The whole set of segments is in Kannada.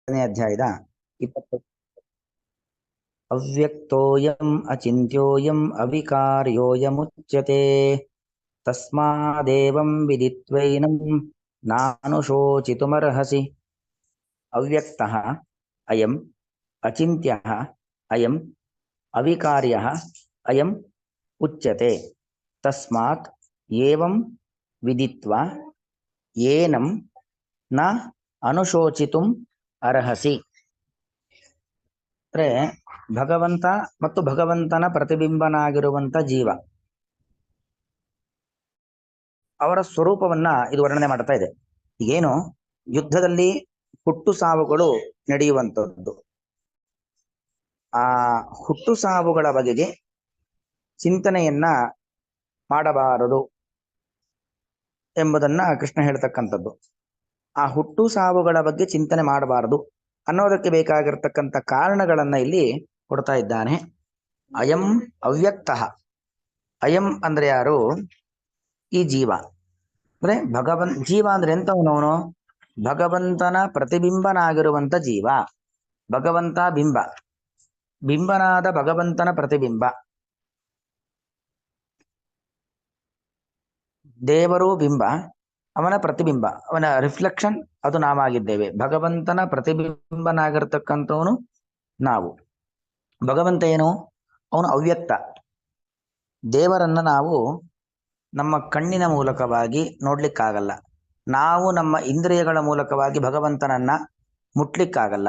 ನೇ ಅಧ್ಯಾಯದ 20 ಅವ್ಯಕ್ತೋಯಂ ಅಚಿಂತ್ಯೋಯಂ ಅವಿಕಾರ್ಯೋಯಮುಚ್ಯತೆ ತಸ್ಮಾದೇವಂ ವಿದಿತ್ವೈನಂ ನಾನುಶೋಚಿತುಮರ್ಹಸಿ. ಅವ್ಯಕ್ತಃ ಅಯಂ ಅಚಿಂತ್ಯಃ ಅಯಂ ಅವಿಕಾರ್ಯಃ ಅಯಂ ಉಚ್ಯತೆ ತಸ್ಮಾತ್ ಏವಂ ವಿದಿತ್ವಾ ಏನಂ ನ ಅನುಶೋಚಿತುಂ ಅರ್ಹಸಿ. ಅಂದ್ರೆ ಭಗವಂತ ಮತ್ತು ಭಗವಂತನ ಪ್ರತಿಬಿಂಬನಾಗಿರುವಂತ ಜೀವ, ಅವರ ಸ್ವರೂಪವನ್ನ ಇದು ವರ್ಣನೆ ಮಾಡ್ತಾ ಇದೆ. ಈಗೇನು ಯುದ್ಧದಲ್ಲಿ ಹುಟ್ಟು ಸಾವುಗಳು ನಡೆಯುವಂಥದ್ದು, ಆ ಹುಟ್ಟು ಸಾವುಗಳ ಬಗೆಗೆ ಚಿಂತನೆಯನ್ನ ಮಾಡಬಾರದು ಎಂಬುದನ್ನ ಕೃಷ್ಣ ಹೇಳ್ತಕ್ಕಂಥದ್ದು. ಆ ಹುಟ್ಟು ಸಾವುಗಳ ಬಗ್ಗೆ ಚಿಂತನೆ ಮಾಡಬಾರದು ಅನ್ನೋದಕ್ಕೆ ಬೇಕಾಗಿರ್ತಕ್ಕಂಥ ಕಾರಣಗಳನ್ನ ಇಲ್ಲಿ ಕೊಡ್ತಾ ಇದ್ದಾನೆ. ಅಯಂ ಅವ್ಯಕ್ತಃ, ಅಯಂ ಅಂದ್ರೆ ಯಾರು? ಈ ಜೀವ ಅಂದ್ರೆ ಜೀವ ಅಂದ್ರೆ ಎಂತವನವನು? ಭಗವಂತನ ಪ್ರತಿಬಿಂಬನಾಗಿರುವಂತ ಜೀವ. ಭಗವಂತ ಬಿಂಬ, ಬಿಂಬನಾದ ಭಗವಂತನ ಪ್ರತಿಬಿಂಬ. ದೇವರು ಬಿಂಬ, ಅವನ ಪ್ರತಿಬಿಂಬ, ಅವನ ರಿಫ್ಲೆಕ್ಷನ್, ಅದು ನಾವಾಗಿದ್ದೇವೆ. ಭಗವಂತನ ಪ್ರತಿಬಿಂಬನಾಗಿರ್ತಕ್ಕಂಥವನು ನಾವು. ಭಗವಂತ ಏನು? ಅವನು ಅವ್ಯಕ್ತ. ದೇವರನ್ನ ನಾವು ನಮ್ಮ ಕಣ್ಣಿನ ಮೂಲಕವಾಗಿ ನೋಡ್ಲಿಕ್ಕಾಗಲ್ಲ, ನಾವು ನಮ್ಮ ಇಂದ್ರಿಯಗಳ ಮೂಲಕವಾಗಿ ಭಗವಂತನನ್ನ ಮುಟ್ಲಿಕ್ಕಾಗಲ್ಲ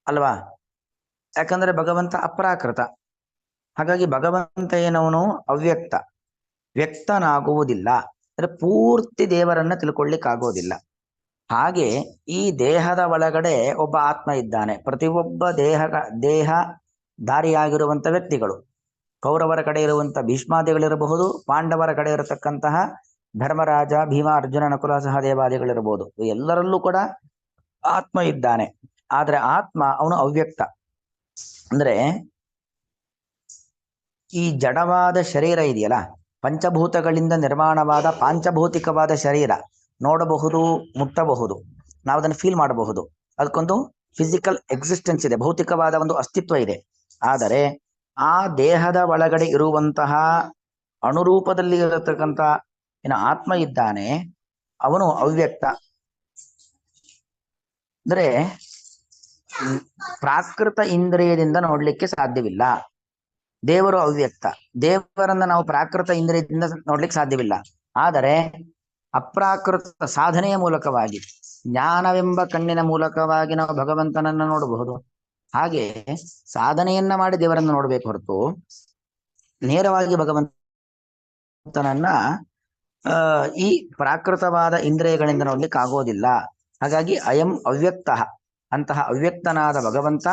ಅಲ್ವಾ? ಯಾಕಂದ್ರೆ ಭಗವಂತ ಅಪ್ರಾಕೃತ. ಹಾಗಾಗಿ ಭಗವಂತ ಏನವನು? ಅವ್ಯಕ್ತ, ವ್ಯಕ್ತನಾಗುವುದಿಲ್ಲ. ಅಂದ್ರೆ ಪೂರ್ತಿ ದೇವರನ್ನ ತಿಳ್ಕೊಳ್ಳಿಕ್ಕಾಗೋದಿಲ್ಲ. ಹಾಗೆ ಈ ದೇಹದ ಒಳಗಡೆ ಒಬ್ಬ ಆತ್ಮ ಇದ್ದಾನೆ. ಪ್ರತಿಯೊಬ್ಬ ದೇಹ ಧಾರಿಯಾಗಿರುವಂತ ವ್ಯಕ್ತಿಗಳು, ಕೌರವರ ಕಡೆ ಇರುವಂತ ಭೀಷ್ಮಾದಿಗಳಿರಬಹುದು, ಪಾಂಡವರ ಕಡೆ ಇರತಕ್ಕಂತಹ ಧರ್ಮರಾಜ, ಭೀಮ, ಅರ್ಜುನ, ನಕುಲ, ಸಹದೇವಾದಿಗಳಿರಬಹುದು. ಎಲ್ಲರಲ್ಲೂ ಕೂಡ ಆತ್ಮ ಇದ್ದಾನೆ. ಆದ್ರೆ ಆತ್ಮ ಅವನು ಅವ್ಯಕ್ತ. ಅಂದ್ರೆ ಈ ಜಡವಾದ ಶರೀರ ಇದೆಯಲ್ಲ, ಪಂಚಭೂತಗಳಿಂದ ನಿರ್ಮಾಣವಾದ ಪಾಂಚಭೌತಿಕವಾದ ಶರೀರ, ನೋಡಬಹುದು, ಮುಟ್ಟಬಹುದು, ನಾವು ಅದನ್ನು ಫೀಲ್ ಮಾಡಬಹುದು. ಅದಕ್ಕೊಂದು ಫಿಸಿಕಲ್ ಎಕ್ಸಿಸ್ಟೆನ್ಸ್ ಇದೆ, ಭೌತಿಕವಾದ ಒಂದು ಅಸ್ತಿತ್ವ ಇದೆ. ಆದರೆ ಆ ದೇಹದ ಒಳಗಡೆ ಇರುವಂತಹ ಅಣುರೂಪದಲ್ಲಿ ಇರತಕ್ಕಂಥ ಏನು ಆತ್ಮ ಇದ್ದಾನೆ, ಅವನು ಅವ್ಯಕ್ತ. ಅಂದ್ರೆ ಪ್ರಾಕೃತ ಇಂದ್ರಿಯದಿಂದ ನೋಡ್ಲಿಕ್ಕೆ ಸಾಧ್ಯವಿಲ್ಲ. ದೇವರು ಅವ್ಯಕ್ತ, ದೇವರನ್ನ ನಾವು ಪ್ರಾಕೃತ ಇಂದ್ರಿಯದಿಂದ ನೋಡ್ಲಿಕ್ಕೆ ಸಾಧ್ಯವಿಲ್ಲ. ಆದರೆ ಅಪ್ರಾಕೃತ ಸಾಧನೆಯ ಮೂಲಕವಾಗಿ, ಜ್ಞಾನವೆಂಬ ಕಣ್ಣಿನ ಮೂಲಕವಾಗಿ ನಾವು ಭಗವಂತನನ್ನ ನೋಡಬಹುದು. ಹಾಗೆ ಸಾಧನೆಯನ್ನ ಮಾಡಿ ದೇವರನ್ನ ನೋಡ್ಬೇಕು ಹೊರತು ನೇರವಾಗಿ ಭಗವಂತನನ್ನ ಈ ಪ್ರಾಕೃತವಾದ ಇಂದ್ರಿಯಗಳಿಂದ ನೋಡ್ಲಿಕ್ಕೆ ಆಗೋದಿಲ್ಲ. ಹಾಗಾಗಿ ಅಯಂ ಅವ್ಯಕ್ತ, ಅಂತಹ ಅವ್ಯಕ್ತನಾದ ಭಗವಂತ,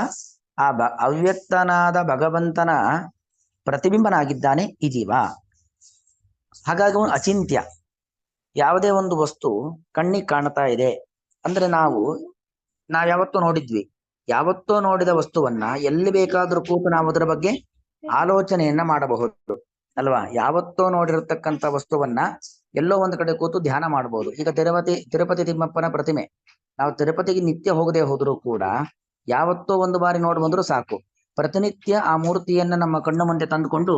ಆ ಅವ್ಯಕ್ತನಾದ ಭಗವಂತನ ಪ್ರತಿಬಿಂಬನಾಗಿದ್ದಾನೆ ಈ ಜೀವ. ಹಾಗಾಗಿ ಅವನು ಅಚಿಂತ್ಯ. ಯಾವುದೇ ಒಂದು ವಸ್ತು ಕಣ್ಣಿಗೆ ಕಾಣ್ತಾ ಇದೆ ಅಂದ್ರೆ ನಾವು ಯಾವತ್ತೂ ನೋಡಿದ್ವಿ, ಯಾವತ್ತೋ ನೋಡಿದ ವಸ್ತುವನ್ನ ಎಲ್ಲಿ ಬೇಕಾದ್ರೂ ಕೂತು ನಾವು ಅದರ ಬಗ್ಗೆ ಆಲೋಚನೆಯನ್ನ ಮಾಡಬಹುದು ಅಲ್ವಾ? ಯಾವತ್ತೋ ನೋಡಿರತಕ್ಕಂಥ ವಸ್ತುವನ್ನ ಎಲ್ಲೋ ಒಂದು ಕಡೆ ಕೂತು ಧ್ಯಾನ ಮಾಡಬಹುದು. ಈಗ ತಿರುಪತಿ ತಿಮ್ಮಪ್ಪನ ಪ್ರತಿಮೆ, ನಾವು ತಿರುಪತಿಗೆ ನಿತ್ಯ ಹೋಗದೆ ಹೋದ್ರೂ ಕೂಡ ಯಾವತ್ತೋ ಒಂದು ಬಾರಿ ನೋಡಿ ಬಂದ್ರು ಸಾಕು, ಪ್ರತಿನಿತ್ಯ ಆ ಮೂರ್ತಿಯನ್ನ ನಮ್ಮ ಕಣ್ಣು ಮುಂದೆ ತಂದುಕೊಂಡು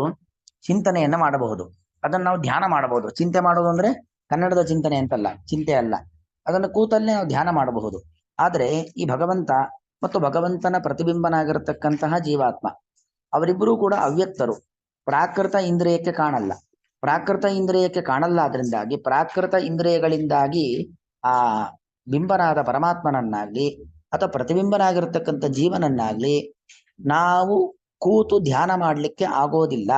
ಚಿಂತನೆಯನ್ನ ಮಾಡಬಹುದು. ಅದನ್ನ ನಾವು ಧ್ಯಾನ ಮಾಡಬಹುದು. ಚಿಂತೆ ಮಾಡೋದು ಅಂದ್ರೆ ಕನ್ನಡದ ಚಿಂತನೆ ಅಂತಲ್ಲ, ಚಿಂತೆ ಅಲ್ಲ, ಅದನ್ನು ಕೂತಲ್ಲೇ ನಾವು ಧ್ಯಾನ ಮಾಡಬಹುದು. ಆದ್ರೆ ಈ ಭಗವಂತ ಮತ್ತು ಭಗವಂತನ ಪ್ರತಿಬಿಂಬನಾಗಿರತಕ್ಕಂತಹ ಜೀವಾತ್ಮ, ಅವರಿಬ್ಬರೂ ಕೂಡ ಅವ್ಯಕ್ತರು. ಪ್ರಾಕೃತ ಇಂದ್ರಿಯಕ್ಕೆ ಕಾಣಲ್ಲ. ಪ್ರಾಕೃತ ಇಂದ್ರಿಯಕ್ಕೆ ಕಾಣಲ್ಲ, ಆದ್ರಿಂದಾಗಿ ಪ್ರಾಕೃತ ಇಂದ್ರಿಯಗಳಿಂದಾಗಿ ಆ ಬಿಂಬನಾದ ಪರಮಾತ್ಮನನ್ನಾಗ್ಲಿ ಅಥವಾ ಪ್ರತಿಬಿಂಬನಾಗಿರ್ತಕ್ಕಂಥ ಜೀವನನ್ನಾಗ್ಲಿ ನಾವು ಕೂತು ಧ್ಯಾನ ಮಾಡ್ಲಿಕ್ಕೆ ಆಗೋದಿಲ್ಲ.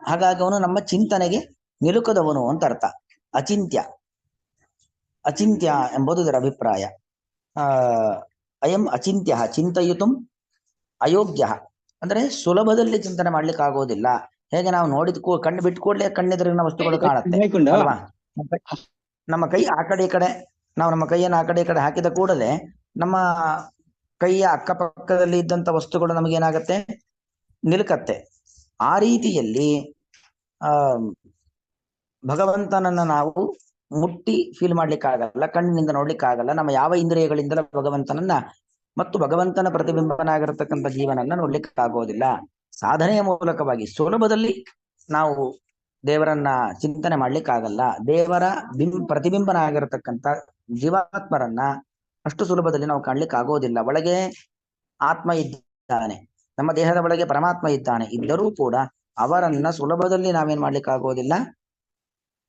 ಹಾಗಾಗಿ ಅವನು ನಮ್ಮ ಚಿಂತನೆಗೆ ನಿಲುಕದವನು ಅಂತ ಅರ್ಥ. ಅಚಿಂತ್ಯ, ಅಚಿಂತ್ಯ ಎಂಬುದು ಇದರ ಅಭಿಪ್ರಾಯ. ಅಯಂ ಅಚಿಂತ್ಯ ಚಿಂತಯಿತುಂ ಅಯೋಗ್ಯ, ಅಂದ್ರೆ ಸುಲಭದಲ್ಲಿ ಚಿಂತನೆ ಮಾಡ್ಲಿಕ್ಕೆ ಆಗೋದಿಲ್ಲ. ಹೇಗೆ ನಾವು ನೋಡಿದ ಕಣ್ಣು ಬಿಟ್ಕೊಡ್ಲೆ ಕಣ್ಣೆದುರಿನ ವಸ್ತುಗಳು ಕಾಣುತ್ತೆ ಅಲ್ವಾ? ನಮ್ಮ ಕೈ ಆ ಕಡೆ ಈ ಕಡೆ, ನಾವು ನಮ್ಮ ಕೈಯನ್ನು ಆ ಕಡೆ ಈ ಕಡೆ ಹಾಕಿದ ಕೂಡಲೇ ನಮ್ಮ ಕೈಯ ಅಕ್ಕಪಕ್ಕದಲ್ಲಿ ಇದ್ದಂತ ವಸ್ತುಗಳು ನಮಗೇನಾಗತ್ತೆ? ನಿಲುಕತ್ತೆ. ಆ ರೀತಿಯಲ್ಲಿ ಭಗವಂತನನ್ನ ನಾವು ಮುಟ್ಟಿ ಫೀಲ್ ಮಾಡ್ಲಿಕ್ಕೆ ಆಗಲ್ಲ, ಕಣ್ಣಿನಿಂದ ನೋಡ್ಲಿಕ್ಕೆ ಆಗಲ್ಲ, ನಮ್ಮ ಯಾವ ಇಂದ್ರಿಯಗಳಿಂದಲೂ ಭಗವಂತನನ್ನ ಮತ್ತು ಭಗವಂತನ ಪ್ರತಿಬಿಂಬನಾಗಿರತಕ್ಕಂಥ ಜೀವನನ್ನ ನೋಡ್ಲಿಕ್ಕೆ ಆಗೋದಿಲ್ಲ. ಸಾಧನೆಯ ಮೂಲಕವಾಗಿ ಸುಲಭದಲ್ಲಿ ನಾವು ದೇವರನ್ನ ಚಿಂತನೆ ಮಾಡ್ಲಿಕ್ಕಾಗಲ್ಲ. ದೇವರ ಪ್ರತಿಬಿಂಬನಾಗಿರತಕ್ಕಂಥ ಜೀವಾತ್ಮರನ್ನ ಅಷ್ಟು ಸುಲಭದಲ್ಲಿ ನಾವು ಕಾಣ್ಲಿಕ್ಕೆ ಆಗೋದಿಲ್ಲ. ಒಳಗೆ ಆತ್ಮ ಇದ್ದಾನೆ, ನಮ್ಮ ದೇಹದ ಒಳಗೆ ಪರಮಾತ್ಮ ಇದ್ದಾನೆ. ಇದ್ದರೂ ಕೂಡ ಅವರನ್ನ ಸುಲಭದಲ್ಲಿ ನಾವೇನ್ ಮಾಡ್ಲಿಕ್ಕೆ ಆಗೋದಿಲ್ಲ,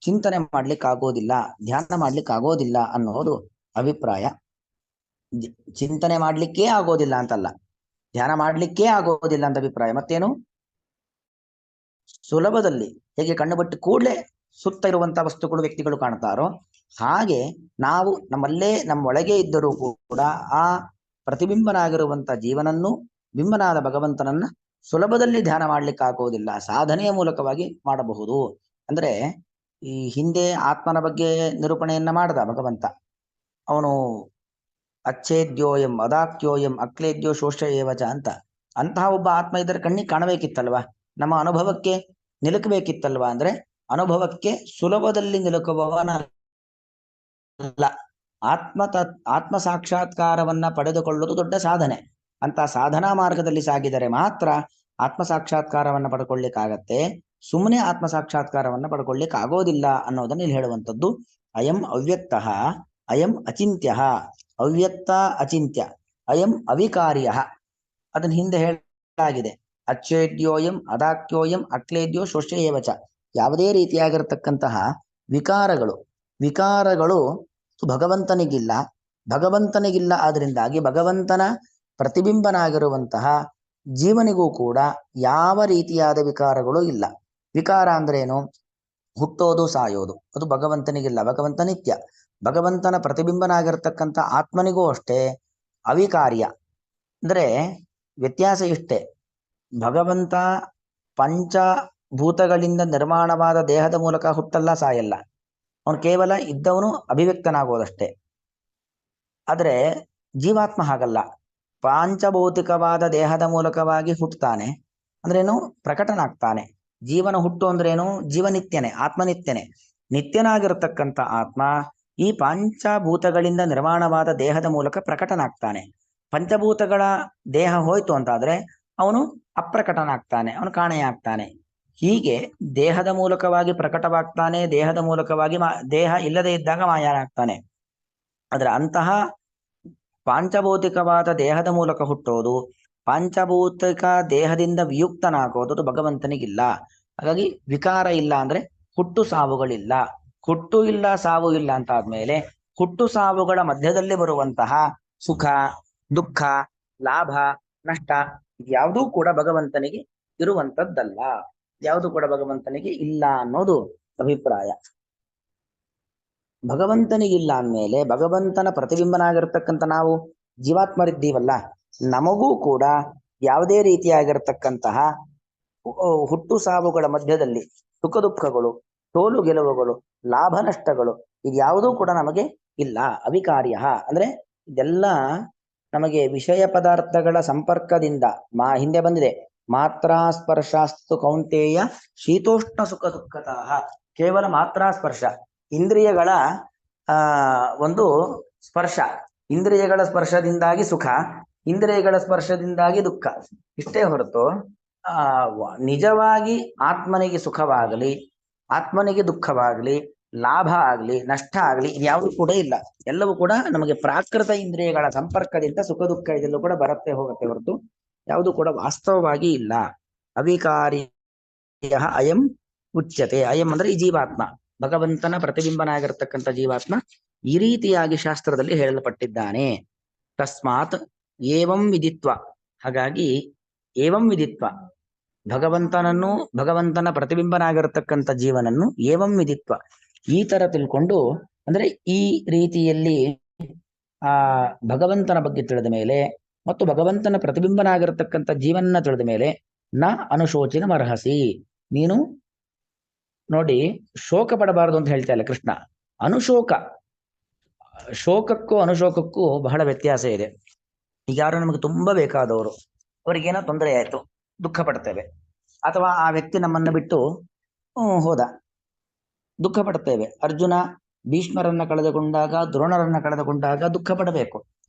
ಚಿಂತನೆ ಮಾಡ್ಲಿಕ್ಕೆ ಆಗೋದಿಲ್ಲ, ಧ್ಯಾನ ಮಾಡ್ಲಿಕ್ಕೆ ಆಗೋದಿಲ್ಲ ಅನ್ನೋದು ಅಭಿಪ್ರಾಯ. ಚಿಂತನೆ ಮಾಡ್ಲಿಕ್ಕೇ ಆಗೋದಿಲ್ಲ ಅಂತಲ್ಲ, ಧ್ಯಾನ ಮಾಡ್ಲಿಕ್ಕೇ ಆಗೋದಿಲ್ಲ ಅಂತ ಅಭಿಪ್ರಾಯ. ಮತ್ತೇನು, ಸುಲಭದಲ್ಲಿ ಹೇಗೆ ಕಣ್ಣು ಬಿಟ್ಟು ಕೂಡಲೇ ಸುತ್ತ ಇರುವಂತಹ ವಸ್ತುಗಳು ವ್ಯಕ್ತಿಗಳು ಕಾಣ್ತಾರೋ ಹಾಗೆ ನಾವು ನಮ್ಮ ಒಳಗೆ ಇದ್ದರೂ ಕೂಡ ಆ ಪ್ರತಿಬಿಂಬನಾಗಿರುವಂತ ಜೀವನನ್ನು, ಬಿಂಬನಾದ ಭಗವಂತನನ್ನ ಸುಲಭದಲ್ಲಿ ಧ್ಯಾನ ಮಾಡ್ಲಿಕ್ಕೆ ಆಗೋದಿಲ್ಲ, ಸಾಧನೆಯ ಮೂಲಕವಾಗಿ ಮಾಡಬಹುದು. ಅಂದ್ರೆ ಈ ಹಿಂದೆ ಆತ್ಮನ ಬಗ್ಗೆ ನಿರೂಪಣೆಯನ್ನ ಮಾಡ್ದ ಭಗವಂತ. ಅವನು ಅಚ್ಛೇದ್ಯೋಯಂ ಅದಾಕ್ಯೋಯಂ ಅಕ್ಲೇದ್ಯೋ ಶೋಷ ಏವಚ ಅಂತ. ಅಂತಹ ಒಬ್ಬ ಆತ್ಮ ಇದ್ದರೆ ಕಣ್ಣಿಗೆ ಕಾಣಬೇಕಿತ್ತಲ್ವಾ, ನಮ್ಮ ಅನುಭವಕ್ಕೆ ನಿಲುಕಬೇಕಿತ್ತಲ್ವಾ. ಅಂದ್ರೆ ಅನುಭವಕ್ಕೆ ಸುಲಭದಲ್ಲಿ ನಿಲುಕುವವನಲ್ಲ, ಆತ್ಮ ಸಾಕ್ಷಾತ್ಕಾರವನ್ನ ಪಡೆದುಕೊಳ್ಳುವುದು ದೊಡ್ಡ ಸಾಧನೆ. ಅಂತ ಸಾಧನಾ ಮಾರ್ಗದಲ್ಲಿ ಸಾಗಿದರೆ ಮಾತ್ರ ಆತ್ಮ ಸಾಕ್ಷಾತ್ಕಾರವನ್ನ ಪಡ್ಕೊಳ್ಳಿಕ್ಕಾಗತ್ತೆ. ಸುಮ್ಮನೆ ಆತ್ಮ ಸಾಕ್ಷಾತ್ಕಾರವನ್ನ ಪಡ್ಕೊಳ್ಳಿಕ್ ಆಗೋದಿಲ್ಲ ಅನ್ನೋದನ್ನ ಇಲ್ಲಿ ಹೇಳುವಂಥದ್ದು. ಅಯಂ ಅವ್ಯಕ್ತ, ಅಯಂ ಅಚಿಂತ್ಯ, ಅವ್ಯಕ್ತ ಅಚಿಂತ್ಯ, ಅಯಂ ಅವಿಕಾರ್ಯ. ಅದನ್ನ ಹಿಂದೆ ಹೇಳಲಾಗಿದೆ. ಅಚ್ಛೇದ್ಯೋಯಂ ಅದಾಕ್ಯೋಯಂ ಅಕ್ಲೇದ್ಯೋ ಶೋಷ್ಯ ಏವಚ. ಯಾವುದೇ ರೀತಿಯಾಗಿರ್ತಕ್ಕಂತಹ ವಿಕಾರಗಳು ಭಗವಂತನಿಗಿಲ್ಲ. ಆದ್ರಿಂದಾಗಿ ಭಗವಂತನ ಪ್ರತಿಬಿಂಬನಾಗಿರುವಂತಹ ಜೀವನಿಗೂ ಕೂಡ ಯಾವ ರೀತಿಯಾದ ವಿಕಾರಗಳು ಇಲ್ಲ. ವಿಕಾರ ಅಂದ್ರೇನು? ಹುಟ್ಟೋದು ಸಾಯೋದು, ಅದು ಭಗವಂತನಿಗಿಲ್ಲ. ಭಗವಂತ ನಿತ್ಯ. ಭಗವಂತನ ಪ್ರತಿಬಿಂಬನಾಗಿರ್ತಕ್ಕಂಥ ಆತ್ಮನಿಗೂ ಅಷ್ಟೇ ಅವಿಕಾರ್ಯ. ಅಂದ್ರೆ ವ್ಯತ್ಯಾಸ ಇಷ್ಟೇ, ಭಗವಂತ ಪಂಚಭೂತಗಳಿಂದ ನಿರ್ಮಾಣವಾದ ದೇಹದ ಮೂಲಕ ಹುಟ್ಟಲ್ಲ, ಸಾಯಲ್ಲ. ಅವನು ಕೇವಲ ಇದ್ದವನು ಅಭಿವ್ಯಕ್ತನಾಗೋದಷ್ಟೇ. ಆದ್ರೆ ಜೀವಾತ್ಮ ಹಾಗಲ್ಲ, ಪಾಂಚಭೌತಿಕವಾದ ದೇಹದ ಮೂಲಕವಾಗಿ ಹುಟ್ಟುತ್ತಾನೆ. ಅಂದ್ರೇನು? ಪ್ರಕಟನಾಗ್ತಾನೆ. ಜೀವನ ಹುಟ್ಟು ಅಂದ್ರೇನು? ಜೀವನಿತ್ಯನೇ, ಆತ್ಮನಿತ್ಯನೇ. ನಿತ್ಯನಾಗಿರತಕ್ಕಂಥ ಆತ್ಮ ಈ ಪಂಚಭೂತಗಳಿಂದ ನಿರ್ಮಾಣವಾದ ದೇಹದ ಮೂಲಕ ಪ್ರಕಟನಾಗ್ತಾನೆ. ಪಂಚಭೂತಗಳ ದೇಹ ಹೋಯ್ತು ಅಂತಾದ್ರೆ ಅವನು ಅಪ್ರಕಟನಾಗ್ತಾನೆ, ಅವನು ಕಾಣೆಯಾಗ್ತಾನೆ. ಹೀಗೆ ದೇಹದ ಮೂಲಕವಾಗಿ ಪ್ರಕಟವಾಗ್ತಾನೆ, ದೇಹದ ಮೂಲಕವಾಗಿ ದೇಹ ಇಲ್ಲದೆ ಇದ್ದಾಗ ಮಾಯನಾಗ್ತಾನೆ. ಆದ್ರೆ ಅಂತಹ ಪಾಂಚಭೌತಿಕವಾದ ದೇಹದ ಮೂಲಕ ಹುಟ್ಟೋದು, ಪಾಂಚಭೌತಿಕ ದೇಹದಿಂದ ವಿಯುಕ್ತನಾಗೋದು ಅದು ಭಗವಂತನಿಗಿಲ್ಲ. ಹಾಗಾಗಿ ವಿಕಾರ ಇಲ್ಲ ಅಂದ್ರೆ ಹುಟ್ಟು ಸಾವುಗಳಿಲ್ಲ. ಹುಟ್ಟು ಇಲ್ಲ, ಸಾವು ಇಲ್ಲ ಅಂತ ಆದ್ಮೇಲೆ ಹುಟ್ಟು ಸಾವುಗಳ ಮಧ್ಯದಲ್ಲಿ ಬರುವಂತಹ ಸುಖ ದುಃಖ, ಲಾಭ ನಷ್ಟ, ಯಾವುದೂ ಕೂಡ ಭಗವಂತನಿಗೆ ಇರುವಂತದ್ದಲ್ಲ, ಯಾವುದು ಕೂಡ ಭಗವಂತನಿಗೆ ಇಲ್ಲ ಅನ್ನೋದು ಅಭಿಪ್ರಾಯ. ಭಗವಂತನಿಗಿಲ್ಲ ಅಂದಮೇಲೆ ಭಗವಂತನ ಪ್ರತಿಬಿಂಬನಾಗಿರ್ತಕ್ಕಂಥ ನಾವು ಜೀವಾತ್ಮರಿದ್ದೀವಲ್ಲ, ನಮಗೂ ಕೂಡ ಯಾವುದೇ ರೀತಿಯಾಗಿರ್ತಕ್ಕಂತಹ ಹುಟ್ಟು ಸಾವುಗಳ ಮಧ್ಯದಲ್ಲಿ ಸುಖ ದುಃಖಗಳು, ಸೋಲು ಗೆಲುವುಗಳು, ಲಾಭ ನಷ್ಟಗಳು ಇದ್ಯಾವುದೂ ಕೂಡ ನಮಗೆ ಇಲ್ಲ. ಅವಿಕಾರ್ಯ ಅಂದ್ರೆ ಇದೆಲ್ಲ ನಮಗೆ ವಿಷಯ ಪದಾರ್ಥಗಳ ಸಂಪರ್ಕದಿಂದ ಹಿಂದೆ ಬಂದಿದೆ. ಮಾತ್ರಾ ಸ್ಪರ್ಶಾಸ್ತು ಕೌಂತೆಯ ಶೀತೋಷ್ಣ ಸುಖ ದುಃಖತಃ. ಕೇವಲ ಮಾತ್ರಾ ಸ್ಪರ್ಶ, ಇಂದ್ರಿಯಗಳ ಒಂದು ಸ್ಪರ್ಶ, ಇಂದ್ರಿಯಗಳ ಸ್ಪರ್ಶದಿಂದಾಗಿ ಸುಖ, ಇಂದ್ರಿಯಗಳ ಸ್ಪರ್ಶದಿಂದಾಗಿ ದುಃಖ, ಇಷ್ಟೇ ಹೊರತು ನಿಜವಾಗಿ ಆತ್ಮನಿಗೆ ಸುಖವಾಗಲಿ, ಆತ್ಮನಿಗೆ ದುಃಖವಾಗಲಿ, ಲಾಭ ಆಗಲಿ, ನಷ್ಟ ಆಗಲಿ ಇದ್ಯಾವುದು ಕೂಡ ಇಲ್ಲ. ಎಲ್ಲವೂ ಕೂಡ ನಮಗೆ ಪ್ರಾಕೃತ ಇಂದ್ರಿಯಗಳ ಸಂಪರ್ಕದಿಂದ ಸುಖ ದುಃಖ ಇದೆಲ್ಲೂ ಕೂಡ ಬರುತ್ತೆ ಹೋಗುತ್ತೆ ಹೊರತು ಯಾವುದು ಕೂಡ ವಾಸ್ತವವಾಗಿ ಇಲ್ಲ. ಅವಿಕಾರಿ ಅಯಂ ಉಚ್ಯತೆ. ಅಯಂ ಅಂದ್ರೆ ಈ ಜೀವಾತ್ಮ, ಭಗವಂತನ ಪ್ರತಿಬಿಂಬನಾಗಿರ್ತಕ್ಕಂಥ ಜೀವಾತ್ಮ ಈ ರೀತಿಯಾಗಿ ಶಾಸ್ತ್ರದಲ್ಲಿ ಹೇಳಲ್ಪಟ್ಟಿದ್ದಾನೆ. ತಸ್ಮಾತ್ ಏವಂ ವಿದಿತ್ವ, ಹಾಗಾಗಿ ಏವಂ ವಿದಿತ್ವ, ಭಗವಂತನ ಪ್ರತಿಬಿಂಬನಾಗಿರತಕ್ಕಂಥ ಜೀವನನ್ನು ಏವಂ ವಿದಿತ್ವ, ಈ ತರ ತಿಳ್ಕೊಂಡು, ಅಂದ್ರೆ ಈ ರೀತಿಯಲ್ಲಿ ಭಗವಂತನ ಬಗ್ಗೆ ತಿಳಿದ ಮೇಲೆ ಮತ್ತು ಭಗವಂತನ ಪ್ರತಿಬಿಂಬನಾಗಿರತಕ್ಕಂಥ ಜೀವನ ತಿಳಿದ ಮೇಲೆ ನ ಅನುಶೋಚನ ಮರ್ಹಸಿ, ನೀನು ನೋಡಿ ಶೋಕ ಪಡಬಾರದು ಅಂತ ಹೇಳ್ತಾ ಇಲ್ಲ ಕೃಷ್ಣ. ಶೋಕಕ್ಕೂ ಅನುಶೋಕಕ್ಕೂ ಬಹಳ ವ್ಯತ್ಯಾಸ ಇದೆ. ಈಗ ಯಾರು ನಮಗೆ ತುಂಬಾ ಬೇಕಾದವರು, ಅವರಿಗೇನೋ ತೊಂದರೆ ಆಯ್ತು, ದುಃಖ ಪಡ್ತೇವೆ. ಅಥವಾ ಆ ವ್ಯಕ್ತಿ ನಮ್ಮನ್ನ ಬಿಟ್ಟು ಹೋದ, ದುಃಖ ಪಡ್ತೇವೆ. ಅರ್ಜುನ ಭೀಷ್ಮರನ್ನ ಕಳೆದುಕೊಂಡಾಗ, ದ್ರೋಣರನ್ನ ಕಳೆದುಕೊಂಡಾಗ ದುಃಖ ಪಡಬೇಕು.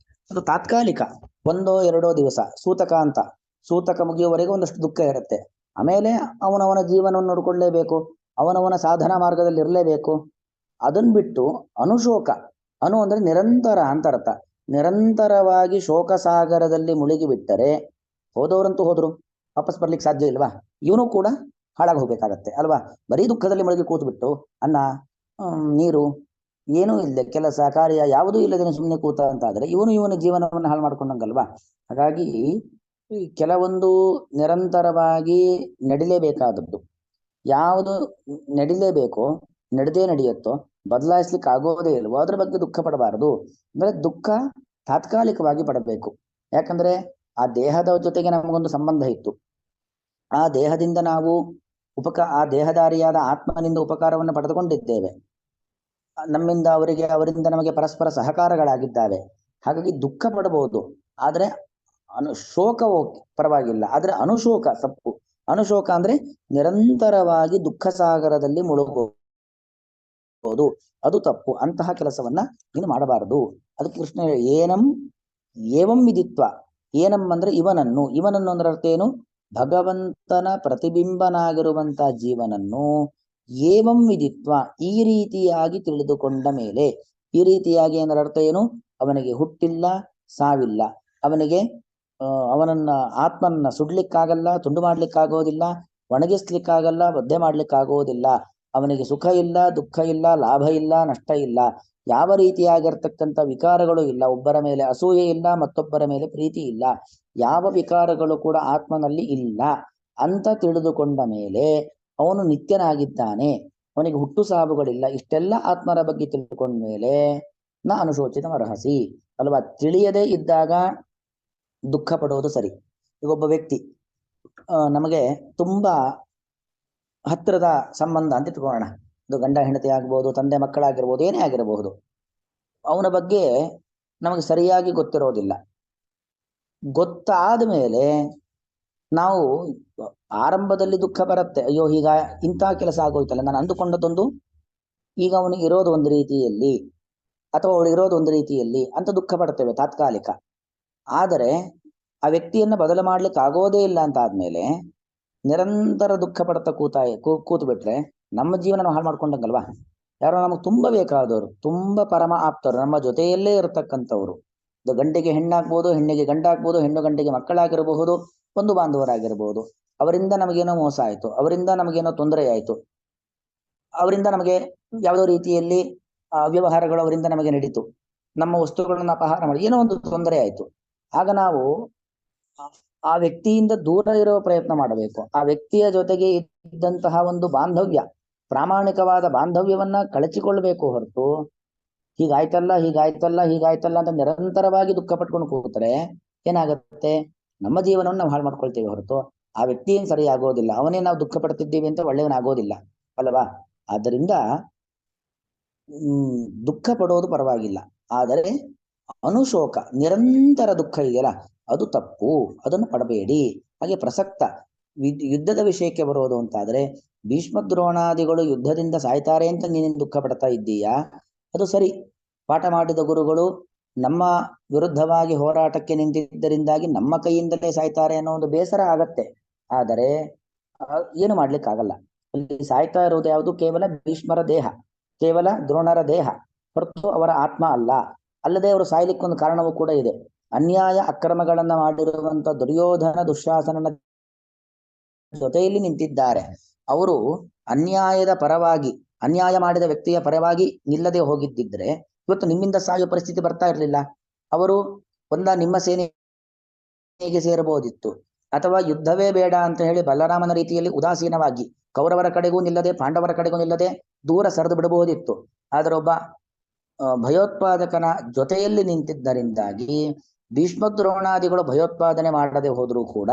ಅದು ತಾತ್ಕಾಲಿಕ, ಒಂದೋ ಎರಡೋ ದಿವಸ, ಸೂತಕ ಮುಗಿಯುವವರೆಗೂ ಒಂದಷ್ಟು ದುಃಖ ಇರುತ್ತೆ. ಆಮೇಲೆ ಅವನವನ ಜೀವನವನ್ನು ನೋಡ್ಕೊಳ್ಳೇಬೇಕು, ಅವನವನ ಸಾಧನಾ ಮಾರ್ಗದಲ್ಲಿ ಇರಲೇಬೇಕು. ಅದನ್ ಬಿಟ್ಟು ಅನುಶೋಕ, ಅಂದ್ರೆ ನಿರಂತರ ಅಂತ ಅರ್ಥ. ನಿರಂತರವಾಗಿ ಶೋಕ ಸಾಗರದಲ್ಲಿ ಮುಳುಗಿ ಬಿಟ್ಟರೆ ಹೋದವರಂತೂ ಹೋದ್ರು, ವಾಪಸ್ ಬರ್ಲಿಕ್ಕೆ ಸಾಧ್ಯ ಇಲ್ವಾ? ಇವನು ಕೂಡ ಹಾಳಾಗಿ ಹೋಗ್ಬೇಕಾಗತ್ತೆ ಅಲ್ವಾ? ಬರೀ ದುಃಖದಲ್ಲಿ ಮುಳುಗಿ ಕೂತು ಬಿಟ್ಟು ಅನ್ನ ನೀರು ಏನೂ ಇಲ್ಲದೆ, ಕೆಲಸ ಕಾರ್ಯ ಯಾವುದೂ ಇಲ್ಲದೇನೆ ಸುಮ್ಮನೆ ಕೂತ ಅಂತಾದ್ರೆ ಇವನ ಜೀವನವನ್ನು ಹಾಳು ಮಾಡ್ಕೊಂಡಂಗಲ್ವಾ? ಹಾಗಾಗಿ ಕೆಲವೊಂದು ನಿರಂತರವಾಗಿ ನಡಿಲೇಬೇಕಾದದ್ದು, ಯಾವುದು ನಡಿಲೇಬೇಕೋ, ನಡೆಯುತ್ತೋ, ಬದಲಾಯಿಸ್ಲಿಕ್ಕೆ ಆಗೋದೇ ಇಲ್ವೋ ಅದ್ರ ಬಗ್ಗೆ ದುಃಖ ಪಡಬಾರದು. ಅಂದ್ರೆ ದುಃಖ ತಾತ್ಕಾಲಿಕವಾಗಿ ಪಡಬೇಕು. ಯಾಕಂದ್ರೆ ಆ ದೇಹದ ಜೊತೆಗೆ ನಮಗೊಂದು ಸಂಬಂಧ ಇತ್ತು. ಆ ದೇಹದಿಂದ ನಾವು ಆ ದೇಹದಾರಿಯಾದ ಆತ್ಮನಿಂದ ಉಪಕಾರವನ್ನು ಪಡೆದುಕೊಂಡಿದ್ದೇವೆ. ನಮ್ಮಿಂದ ಅವರಿಂದ ನಮಗೆ ಪರಸ್ಪರ ಸಹಕಾರಗಳಾಗಿದ್ದಾವೆ. ಹಾಗಾಗಿ ದುಃಖ ಪಡಬಹುದು, ಆದ್ರೆ ಶೋಕವೋ ಪರವಾಗಿಲ್ಲ. ಆದ್ರೆ ಅನುಶೋಕ ತಪ್ಪು. ಅನುಶೋಕ ಅಂದ್ರೆ ನಿರಂತರವಾಗಿ ದುಃಖ ಸಾಗರದಲ್ಲಿ ಮುಳುಗೋದು, ಅದು ತಪ್ಪು. ಅಂತಹ ಕೆಲಸವನ್ನ ನೀನು ಮಾಡಬಾರದು. ಅದಕ್ಕೆ ಕೃಷ್ಣ ಏವಂ ವಿದಿತ್ವ, ಏನಂ ಅಂದ್ರೆ ಇವನನ್ನು ಅಂದ್ರೆ ಅರ್ಥ ಏನು? ಭಗವಂತನ ಪ್ರತಿಬಿಂಬನಾಗಿರುವಂತ ಜೀವನನ್ನು ಏವಂ ವಿದಿತ್ವ, ಈ ರೀತಿಯಾಗಿ ತಿಳಿದುಕೊಂಡ ಮೇಲೆ. ಈ ರೀತಿಯಾಗಿ ಅಂದ್ರೆ ಅರ್ಥ ಏನು? ಅವನಿಗೆ ಹುಟ್ಟಿಲ್ಲ, ಸಾವಿಲ್ಲ, ಅವನಿಗೆ ಅವನನ್ನ ಆತ್ಮನ್ನ ಸುಡ್ಲಿಕ್ಕಾಗಲ್ಲ, ತುಂಡು ಮಾಡ್ಲಿಕ್ಕಾಗೋದಿಲ್ಲ, ಒಣಗಿಸ್ಲಿಕ್ಕಾಗಲ್ಲ, ಒದ್ದೆ ಮಾಡ್ಲಿಕ್ಕಾಗೋದಿಲ್ಲ. ಅವನಿಗೆ ಸುಖ ಇಲ್ಲ, ದುಃಖ ಇಲ್ಲ, ಲಾಭ ಇಲ್ಲ, ನಷ್ಟ ಇಲ್ಲ, ಯಾವ ರೀತಿಯಾಗಿರ್ತಕ್ಕಂಥ ವಿಕಾರಗಳು ಇಲ್ಲ. ಒಬ್ಬರ ಮೇಲೆ ಅಸೂಯೆ ಇಲ್ಲ, ಮತ್ತೊಬ್ಬರ ಮೇಲೆ ಪ್ರೀತಿ ಇಲ್ಲ, ಯಾವ ವಿಕಾರಗಳು ಕೂಡ ಆತ್ಮನಲ್ಲಿ ಇಲ್ಲ ಅಂತ ತಿಳಿದುಕೊಂಡ ಮೇಲೆ ಅವನು ನಿತ್ಯನಾಗಿದ್ದಾನೆ, ಅವನಿಗೆ ಹುಟ್ಟು ಸಾವುಗಳಿಲ್ಲ. ಇಷ್ಟೆಲ್ಲ ಆತ್ಮರ ಬಗ್ಗೆ ತಿಳ್ಕೊಂಡ ಮೇಲೆ ನಾ ಅನುಶೋಚಿತ ಅರ್ಹಸಿ ಅಲ್ವಾ? ತಿಳಿಯದೇ ಇದ್ದಾಗ ದುಃಖ ಪಡೋದು ಸರಿ. ಈಗ ಒಬ್ಬ ವ್ಯಕ್ತಿ ನಮಗೆ ತುಂಬಾ ಹತ್ತಿರದ ಸಂಬಂಧ ಅಂತ ಇಟ್ಕೊಳ್ಳೋಣ, ಅದು ಗಂಡ ಹೆಂಡತಿ ಆಗ್ಬೋದು, ತಂದೆ ಮಕ್ಕಳಾಗಿರ್ಬೋದು, ಏನೇ ಆಗಿರಬಹುದು. ಅವನ ಬಗ್ಗೆ ನಮಗೆ ಸರಿಯಾಗಿ ಗೊತ್ತಿರೋದಿಲ್ಲ. ಗೊತ್ತಾದ ಮೇಲೆ ನಾವು ಆರಂಭದಲ್ಲಿ ದುಃಖ ಬರುತ್ತೆ, ಅಯ್ಯೋ ಈಗ ಇಂತಹ ಕೆಲಸ ಆಗೋಯ್ತಲ್ಲ, ನಾನು ಅಂದುಕೊಂಡದೊಂದು, ಈಗ ಅವನಿಗೆ ಇರೋದು ಒಂದು ರೀತಿಯಲ್ಲಿ ಅಥವಾ ಅವಳು ಇರೋದು ಒಂದು ರೀತಿಯಲ್ಲಿ ಅಂತ ದುಃಖ ಪಡ್ತೇವೆ ತಾತ್ಕಾಲಿಕ. ಆದರೆ ಆ ವ್ಯಕ್ತಿಯನ್ನ ಬದಲು ಮಾಡ್ಲಿಕ್ಕೆ ಆಗೋದೇ ಇಲ್ಲ ಅಂತ ಆದ್ಮೇಲೆ ನಿರಂತರ ದುಃಖ ಪಡ್ತಾ ಕೂತು ಬಿಟ್ರೆ ನಮ್ಮ ಜೀವನ ನಾವು ಹಾಳು ಮಾಡ್ಕೊಂಡಂಗಲ್ವಾ? ಯಾರೋ ನಮಗೆ ತುಂಬಾ ಬೇಕಾದವರು, ತುಂಬಾ ಪರಮ ಆಪ್ತರು, ನಮ್ಮ ಜೊತೆಯಲ್ಲೇ ಇರತಕ್ಕಂಥವ್ರು, ಗಂಡಿಗೆ ಹೆಣ್ಣಾಗ್ಬೋದು, ಹೆಣ್ಣಿಗೆ ಗಂಡಾಗ್ಬೋದು, ಹೆಣ್ಣು ಗಂಡಿಗೆ ಮಕ್ಕಳಾಗಿರಬಹುದು, ಬಂಧು ಬಾಂಧವರಾಗಿರಬಹುದು. ಅವರಿಂದ ನಮಗೇನೋ ಮೋಸ ಆಯ್ತು, ಅವರಿಂದ ನಮಗೇನೋ ತೊಂದರೆ ಆಯ್ತು, ಅವರಿಂದ ನಮಗೆ ಯಾವುದೋ ರೀತಿಯಲ್ಲಿ ಅವ್ಯವಹಾರಗಳು ಅವರಿಂದ ನಮಗೆ ನಡೀತು, ನಮ್ಮ ವಸ್ತುಗಳನ್ನು ಅಪಹಾರ ಮಾಡಿ ಏನೋ ಒಂದು ತೊಂದರೆ ಆಯ್ತು. ಆಗ ನಾವು ಆ ವ್ಯಕ್ತಿಯಿಂದ ದೂರ ಇರೋ ಪ್ರಯತ್ನ ಮಾಡಬೇಕು. ಆ ವ್ಯಕ್ತಿಯ ಜೊತೆಗೆ ಇದ್ದಂತಹ ಒಂದು ಬಾಂಧವ್ಯ, ಪ್ರಾಮಾಣಿಕವಾದ ಬಾಂಧವ್ಯವನ್ನ ಕಳಚಿಕೊಳ್ಬೇಕು ಹೊರತು ಹೀಗಾಯ್ತಲ್ಲ ಅಂತ ನಿರಂತರವಾಗಿ ದುಃಖ ಪಟ್ಕೊಂಡು ಕೂತ್ರೆ ಏನಾಗುತ್ತೆ? ನಮ್ಮ ಜೀವನವನ್ನು ನಾವು ಹಾಳು ಮಾಡ್ಕೊಳ್ತೇವೆ ಹೊರತು ಆ ವ್ಯಕ್ತಿ ಏನ್ ಸರಿ ಆಗೋದಿಲ್ಲ, ಅವನೇ ನಾವು ದುಃಖ ಪಡ್ತಿದ್ದೀವಿ ಅಂತ ಒಳ್ಳೆಯವನಾಗೋದಿಲ್ಲ ಅಲ್ವಾ? ಆದ್ದರಿಂದ ದುಃಖ ಪಡೋದು ಪರವಾಗಿಲ್ಲ, ಆದರೆ ಅನುಶೋಕ, ನಿರಂತರ ದುಃಖ ಇದೆಯಲ್ಲ ಅದು ತಪ್ಪು, ಅದನ್ನು ಪಡಬೇಡಿ. ಹಾಗೆ ಪ್ರಸಕ್ತ ಯುದ್ಧದ ವಿಷಯಕ್ಕೆ ಬರೋದು ಅಂತಾದ್ರೆ, ಭೀಷ್ಮ ದ್ರೋಣಾದಿಗಳು ಯುದ್ಧದಿಂದ ಸಾಯ್ತಾರೆ ಅಂತ ನೀನು ದುಃಖ ಪಡ್ತಾ ಇದ್ದೀಯಾ? ಅದು ಸರಿ, ಪಾಠ ಮಾಡಿದ ಗುರುಗಳು ನಮ್ಮ ವಿರುದ್ಧವಾಗಿ ಹೋರಾಟಕ್ಕೆ ನಿಂತಿದ್ದರಿಂದಾಗಿ ನಮ್ಮ ಕೈಯಿಂದಲೇ ಸಾಯ್ತಾರೆ ಅನ್ನೋ ಒಂದು ಬೇಸರ ಆಗತ್ತೆ. ಆದರೆ ಏನು ಮಾಡ್ಲಿಕ್ಕಾಗಲ್ಲ. ಅಲ್ಲಿ ಸಾಯ್ತಾ ಇರುವುದು ಯಾವುದು? ಕೇವಲ ಭೀಷ್ಮರ ದೇಹ, ಕೇವಲ ದ್ರೋಣರ ದೇಹ ಹೊರತು ಅವರ ಆತ್ಮ ಅಲ್ಲ. ಅಲ್ಲದೆ ಅವರು ಸಾಯ್ಲಿಕ್ಕೊಂದು ಕಾರಣವೂ ಕೂಡ ಇದೆ. ಅನ್ಯಾಯ ಅಕ್ರಮಗಳನ್ನ ಮಾಡಿರುವಂತ ದುರ್ಯೋಧನ ದುಶ್ಯಾಸನನ ಜೊತೆಯಲ್ಲಿ ನಿಂತಿದ್ದಾರೆ. ಅವರು ಅನ್ಯಾಯದ ಪರವಾಗಿ, ಅನ್ಯಾಯ ಮಾಡಿದ ವ್ಯಕ್ತಿಯ ಪರವಾಗಿ ನಿಲ್ಲದೆ ಹೋಗಿದ್ದಿದ್ರೆ ಇವತ್ತು ನಿಮ್ಮಿಂದ ಸಾಯುವ ಪರಿಸ್ಥಿತಿ ಬರ್ತಾ ಇರಲಿಲ್ಲ. ಅವರು ನಿಮ್ಮ ಸೇನೆಗೆ ಸೇರಬಹುದಿತ್ತು, ಅಥವಾ ಯುದ್ಧವೇ ಬೇಡ ಅಂತ ಹೇಳಿ ಬಲರಾಮನ ರೀತಿಯಲ್ಲಿ ಉದಾಸೀನವಾಗಿ ಕೌರವರ ಕಡೆಗೂ ನಿಲ್ಲದೆ ಪಾಂಡವರ ಕಡೆಗೂ ನಿಲ್ಲದೆ ದೂರ ಸರಿದು ಬಿಡಬಹುದಿತ್ತು. ಆದರೆ ಒಬ್ಬ ಭಯೋತ್ಪಾದಕನ ಜೊತೆಯಲ್ಲಿ ನಿಂತಿದ್ದರಿಂದಾಗಿ ಭೀಷ್ಮ ದ್ರೋಣಾದಿಗಳು ಭಯೋತ್ಪಾದನೆ ಮಾಡದೆ ಹೋದರೂ ಕೂಡ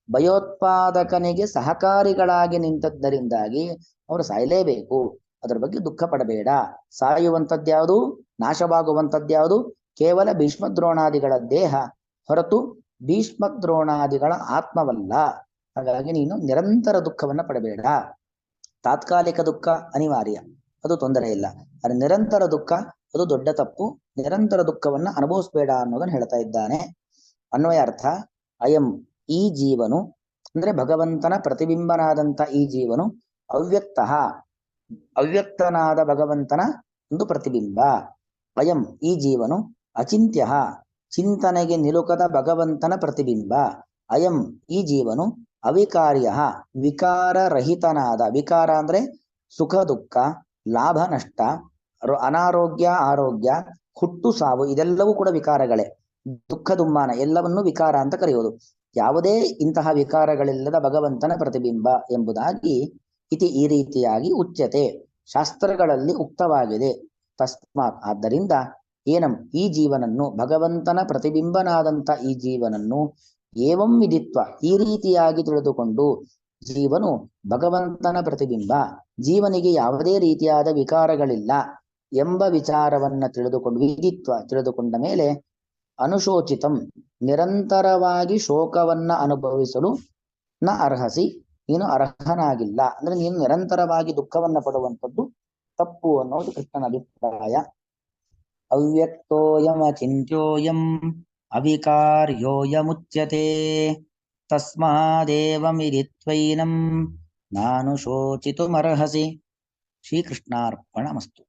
ಭಯೋತ್ಪಾದಕನಿಗೆ ಸಹಕಾರಿಗಳಾಗಿ ನಿಂತದ್ದರಿಂದಾಗಿ ಅವರು ಸಾಯಲೇಬೇಕು. ಅದರ ಬಗ್ಗೆ ದುಃಖ ಪಡಬೇಡ. ಸಾಯುವಂಥದ್ಯಾವುದು, ನಾಶವಾಗುವಂಥದ್ಯಾವುದು? ಕೇವಲ ಭೀಷ್ಮ ದ್ರೋಣಾದಿಗಳ ದೇಹ ಹೊರತು ಭೀಷ್ಮ ದ್ರೋಣಾದಿಗಳ ಆತ್ಮವಲ್ಲ. ಹಾಗಾಗಿ ನೀನು ನಿರಂತರ ದುಃಖವನ್ನ ಪಡಬೇಡ. ತಾತ್ಕಾಲಿಕ ದುಃಖ ಅನಿವಾರ್ಯ, ಅದು ತೊಂದರೆ ಇಲ್ಲ. ಆದರೆ ನಿರಂತರ ದುಃಖ ಅದು ದೊಡ್ಡ ತಪ್ಪು. ನಿರಂತರ ದುಃಖವನ್ನ ಅನುಭವಿಸ್ಬೇಡ ಅನ್ನೋದನ್ನ ಹೇಳ್ತಾ ಇದ್ದಾನೆ. ಅನ್ವಯ ಅರ್ಥ: ಅಯಂ ಈ ಜೀವನು ಅಂದ್ರೆ ಭಗವಂತನ ಪ್ರತಿಬಿಂಬನಾದಂತ ಈ ಜೀವನು ಅವ್ಯಕ್ತ ಅವ್ಯಕ್ತನಾದ ಭಗವಂತನ ಒಂದು ಪ್ರತಿಬಿಂಬ. ಅಯಂ ಈ ಜೀವನು ಅಚಿಂತ್ಯ ಚಿಂತನೆಗೆ ನಿಲುಕದ ಭಗವಂತನ ಪ್ರತಿಬಿಂಬ. ಅಯಂ ಈ ಜೀವನು ಅವಿಕಾರ್ಯ ವಿಕಾರರಹಿತನಾದ, ವಿಕಾರ ಅಂದ್ರೆ ಸುಖ ದುಃಖ, ಲಾಭ ನಷ್ಟ, ಅನಾರೋಗ್ಯ ಆರೋಗ್ಯ, ಹುಟ್ಟು ಸಾವು, ಇದೆಲ್ಲವೂ ಕೂಡ ವಿಕಾರಗಳೇ. ದುಃಖ ದುಮ್ಮಾನ ಎಲ್ಲವನ್ನೂ ವಿಕಾರ ಅಂತ ಕರೆಯುವುದು. ಯಾವುದೇ ಇಂತಹ ವಿಕಾರಗಳಿಲ್ಲದ ಭಗವಂತನ ಪ್ರತಿಬಿಂಬ ಎಂಬುದಾಗಿ ಇತಿ ಈ ರೀತಿಯಾಗಿ ಉಚ್ಯತೆ, ಶಾಸ್ತ್ರಗಳಲ್ಲಿ ಉಕ್ತವಾಗಿದೆ. ತಸ್ಮಾತ್ ಆದ್ದರಿಂದ ಏನಂ ಈ ಜೀವನನ್ನು, ಭಗವಂತನ ಪ್ರತಿಬಿಂಬನಾದಂಥ ಈ ಜೀವನನ್ನು ಏವಂ ವಿದಿತ್ವ ಈ ರೀತಿಯಾಗಿ ತಿಳಿದುಕೊಂಡು, ಜೀವನು ಭಗವಂತನ ಪ್ರತಿಬಿಂಬ, ಜೀವನಿಗೆ ಯಾವುದೇ ರೀತಿಯಾದ ವಿಕಾರಗಳಿಲ್ಲ ಎಂಬ ವಿಚಾರವನ್ನ ತಿಳಿದುಕೊಂಡು, ವಿದಿತ್ವ ತಿಳಿದುಕೊಂಡ ಮೇಲೆ ಅನುಶೋಚಿತಂ ನಿರಂತರವಾಗಿ ಶೋಕವನ್ನ ಅನುಭವಿಸಲು ನ ಅರ್ಹಸಿ ನೀನು ಅರ್ಹನಾಗಿಲ್ಲ. ಅಂದ್ರೆ ನೀನು ನಿರಂತರವಾಗಿ ದುಃಖವನ್ನ ಪಡುವಂಥದ್ದು ತಪ್ಪು ಅನ್ನೋದು ಕೃಷ್ಣನ ಅಭಿಪ್ರಾಯ. ಅವ್ಯಕ್ತೋಯಮಚಿಂತ್ಯೋಯಂ ಅವಿಕಾರ್ಯೋಯಮುಚ್ಯತೆ ತಸ್ಮಾದೇವಮಿರಿತ್ವೈನಂ ನಾನುಶೋಚಿತುಮರ್ಹಸಿ. ಶ್ರೀಕೃಷ್ಣಾರ್ಪಣಮಸ್ತು.